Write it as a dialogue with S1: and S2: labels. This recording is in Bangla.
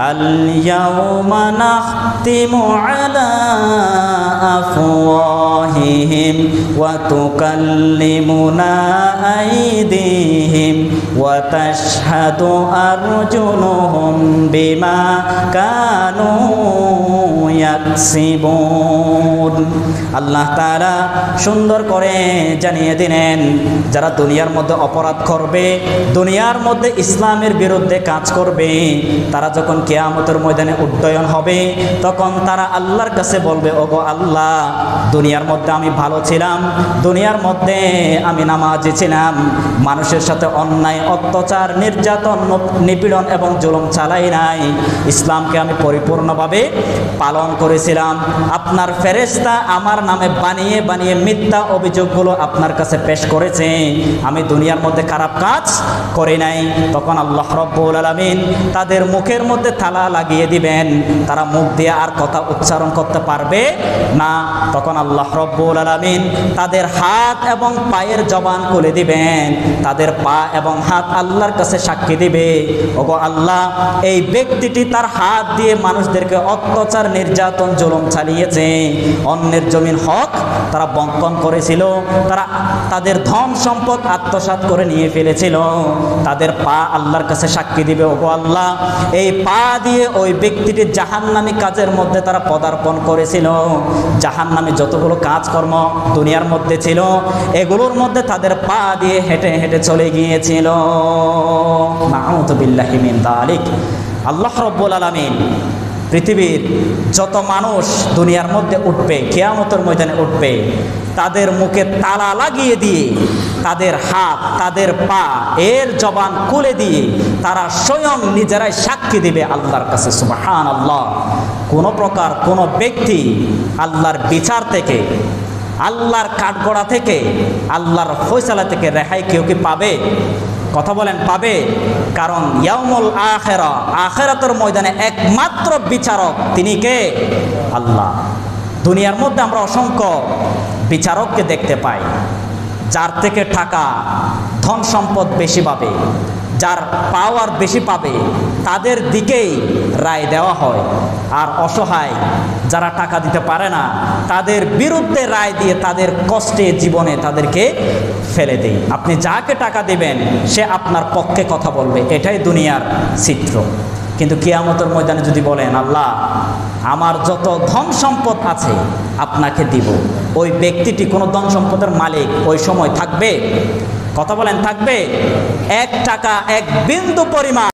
S1: আল-ইয়াওমা নাখতিমু আলা আফওয়াহিহিম ওয়া তুকাল্লিমুনা আইদিহিম ওয়া তাশহাদু আরজুলুহুম বিমা কানু ইয়াকসিবুন। আল্লাহ তাআলা সুন্দর করে জানিয়ে দিলেন, যারা দুনিয়ার মধ্যে অপরাধ করবে, দুনিয়ার মধ্যে ইসলামের বিরুদ্ধে কাজ করবে, তারা যখন কিয়ামতের ময়দানে উড্ডয়ন হবে, তখন তারা আল্লাহর কাছে বলবে, ওগো আল্লাহ, দুনিয়ার মধ্যে আমি ভালো ছিলাম, দুনিয়ার মধ্যে আমি নামাজি ছিলাম, মানুষের সাথে অন্যায়, অত্যাচার, নির্যাতন, নিপীড়ন এবং জুলুম চালাই নাই, ইসলামকে আমি পরিপূর্ণভাবে পালন করেছিলাম। আপনার ফেরেশতা আমার নামে বানিয়ে বানিয়ে মিথ্যা অভিযোগগুলো আপনার কাছে পেশ করেছে, আমি দুনিয়ার মধ্যে খারাপ কাজ করি নাই। তখন আল্লাহ রাব্বুল আলামিন তাদের মুখের মধ্যে তালা লাগিয়ে দিবেন, তারা মুখ দিয়ে আর কথা উচ্চারণ করতে পারবে না। তখন আল্লাহ রাব্বুল আলামিন তাদের হাত এবং পায়ের জবান খুলে দিবেন, তাদের পা এবং হাত আল্লাহর কাছে সাক্ষী দিবে, ওগো আল্লাহ, এই ব্যক্তিটি তার হাত দিয়ে মানুষদেরকে অত্যাচার, নির্যাতন, জুলুম চালিয়েছে, অন্যের জমির হক তারা বঙ্কন করেছিল, তারা তাদের ধন সম্পদ আত্মসাৎ করে নিয়ে ফেলেছিল। তাদের পা আল্লাহর কাছে সাক্ষী দিবে, ওগো আল্লাহ, এই পা দিয়ে ওই ব্যক্তিটি জাহান্নামী কাজের মধ্যে তারা পদার্পণ করেছিল, জাহান্নামী যতগুলো কাজকর্ম দুনিয়ার মধ্যে ছিল, এগুলোর মধ্যে তাদের পা দিয়ে হেঁটে হেঁটে চলে গিয়েছিল। নাউযু বিল্লাহি মিন যালিক। আল্লাহ রাব্বুল আলামিন পৃথিবীর যত মানুষ দুনিয়ার মধ্যে উঠবে, কিয়ামতের ময়দানে উঠবে, তাদের মুখে তালা লাগিয়ে দিয়ে, তাদের হাত, তাদের পা, এর জবান খুলে দিয়ে তারা স্বয়ং নিজেরাই সাক্ষী দিবে আল্লাহর কাছে। সুবহানাল্লাহ। কোনো প্রকার কোনো ব্যক্তি আল্লাহর বিচার থেকে, আল্লাহর কাঠগড়া থেকে, আল্লাহর ফয়সালা থেকে রেহাই কেউ কি পাবে? কথা বলেন, পাবে? কারণ ইয়াউমুল আখিরা, আখিরাতের ময়দানে একমাত্র বিচারক তিনি কে? আল্লাহ। দুনিয়ার মধ্যে আমরা অসংখ্য বিচারককে দেখতে পাই, যার থেকে টাকা, ধন সম্পদ বেশি পাবে, যার পাওয়ার বেশি পাবে, তাদের দিকেই রায় দেওয়া হয়, আর অসহায় যারা টাকা দিতে পারে না, তাদের বিরুদ্ধে রায় দিয়ে তাদের কষ্টে জীবনে তাদেরকে ফেলে দেয়। আপনি যাকে টাকা দিবেন সে আপনার পক্ষে কথা বলবে, এটাই দুনিয়ার চিত্র। কিন্তু কিয়ামতের ময়দানে যদি বলেন, আল্লাহ, আমার যত ধন সম্পদ আছে আপনাকে দিব, ওই ব্যক্তিটি কোনো ধন সম্পদের মালিক ওই সময় থাকবে? কথা বলেন, থাকবে? 1 টাকা 1 বিন্দু পরিমাণ